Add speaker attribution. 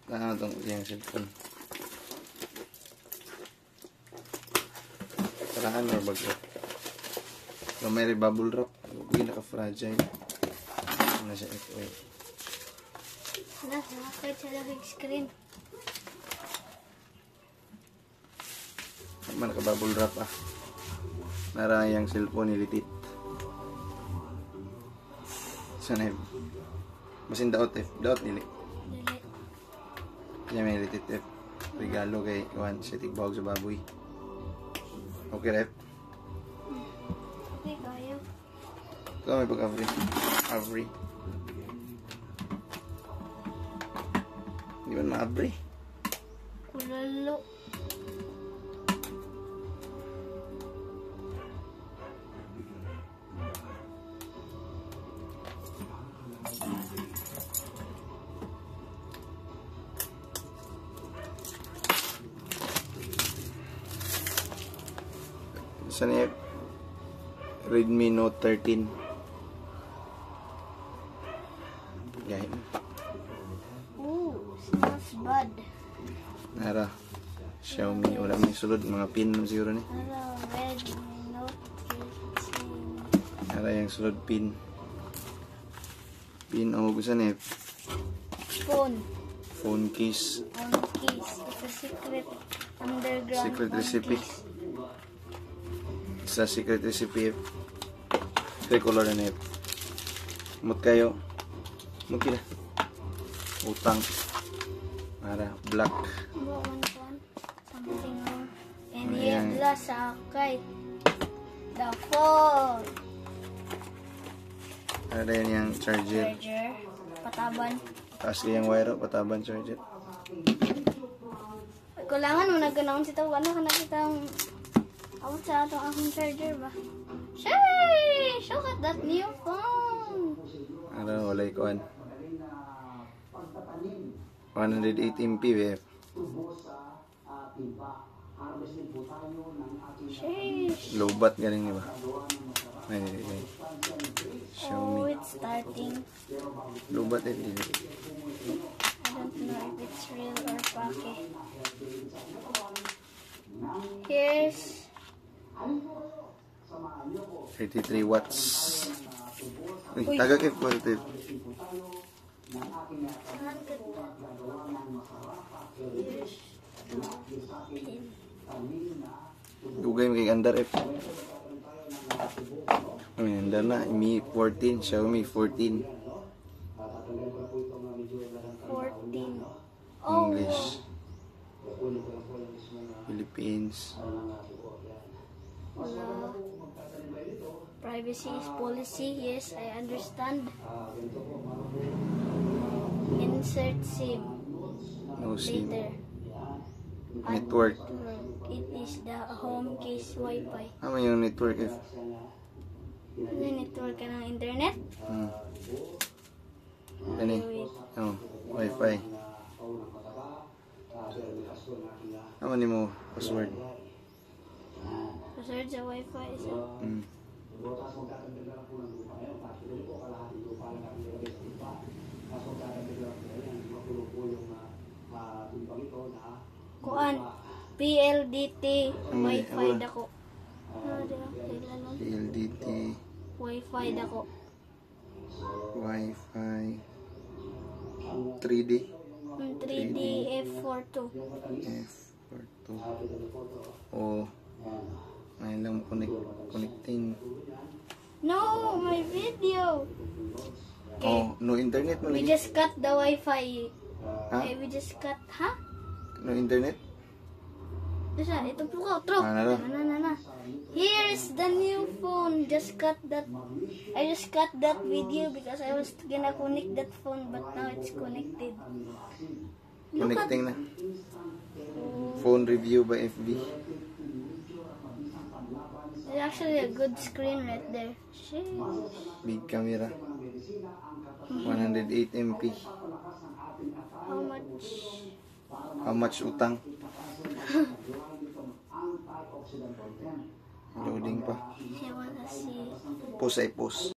Speaker 1: itong yung cellphone. Parahan or bago. So, may bubble wrap. Hindi naka-fragile. Ano siya ito eh.
Speaker 2: Kahit sa big screen.
Speaker 1: Naman naka-bubble wrap ah. Nara yung cellphone nilitit. Sana yun. Basin daot eh. Daot nili. Kaya may litit eh. Regalo kay Juan. Siya tigbawag sa baboy. Okay, Rep?
Speaker 2: Okay, kaya.
Speaker 1: Ikaw may pag-avery. Avery. Hindi ba ma-avery?
Speaker 2: Kulalo.
Speaker 1: Saan niya? Redmi Note 13. Gahin.
Speaker 2: Ooh, smells bad.
Speaker 1: Nara. Xiaomi. Wala may sulod. Mga pin naman siguro ni.
Speaker 2: Hello, Redmi Note 13.
Speaker 1: Nara yung sulod pin. Pin o gusto niya?
Speaker 2: Phone.
Speaker 1: Phone case.
Speaker 2: Phone case. It's a secret underground
Speaker 1: Secret
Speaker 2: phone
Speaker 1: recipe.
Speaker 2: case.
Speaker 1: Sa secret recipe. Kaya color na nip. Mut kayo. Mukila. Utang. Nara. Black.
Speaker 2: Something wrong. And
Speaker 1: Ayan.
Speaker 2: yet, lasa kay the phone.
Speaker 1: Nara yan yung charger.
Speaker 2: Charger. Pataban.
Speaker 1: Taas kayang wire. Pataban charger.
Speaker 2: Kulangan mo na ganaon si Tawana ka na kitang out sa atong akong charger ba? Shay! Look at that new phone!
Speaker 1: Nara. Walay kuhan. 108 MP eh.
Speaker 2: Sheesh!
Speaker 1: Lobat galing niya ba? Ay.
Speaker 2: Oh,
Speaker 1: Xiaomi.
Speaker 2: it's starting.
Speaker 1: Lobat eh.
Speaker 2: I don't know if it's real or pake. Here's
Speaker 1: 33 watts. Uy,
Speaker 2: Uy.
Speaker 1: taga kay positive. Dugay mo kay under F. Ay, under na. Mi 14. Xiaomi 14.
Speaker 2: 14. Oh,
Speaker 1: English. Philippines.
Speaker 2: wala. Privacy is policy. Yes, I understand. Insert SIM.
Speaker 1: No SIM.
Speaker 2: Later.
Speaker 1: Network.
Speaker 2: It is the home case Wi-Fi.
Speaker 1: Ano yung network F?
Speaker 2: Ano yung network ka ng internet?
Speaker 1: Ano
Speaker 2: Wait.
Speaker 1: oh, Wi-Fi. Ano ni mo password?
Speaker 2: Password sa Wi-Fi is it? Kuan. PLDT Wi-Fi dako.
Speaker 1: PLDT
Speaker 2: Wi-Fi dako.
Speaker 1: Wi-Fi 3D
Speaker 2: 3D F42.
Speaker 1: F42 oh may lang connecting
Speaker 2: No, my video.
Speaker 1: oh no internet mo
Speaker 2: We
Speaker 1: lagi
Speaker 2: just cut the Wi-Fi.
Speaker 1: ha?
Speaker 2: We just cut, ha?
Speaker 1: No internet?
Speaker 2: Dasa, ito po ko. True.
Speaker 1: Nara.
Speaker 2: Na. Here's the new phone. Just cut that. I just cut that video because I was gonna connect that phone, but now it's connected. Look at.
Speaker 1: Connecting na phone review by FB.
Speaker 2: It's actually a good screen right there. Sheesh.
Speaker 1: Big camera 108 MP.
Speaker 2: How much?
Speaker 1: How much utang? Loading pa.
Speaker 2: I wanna see.
Speaker 1: Post ay post.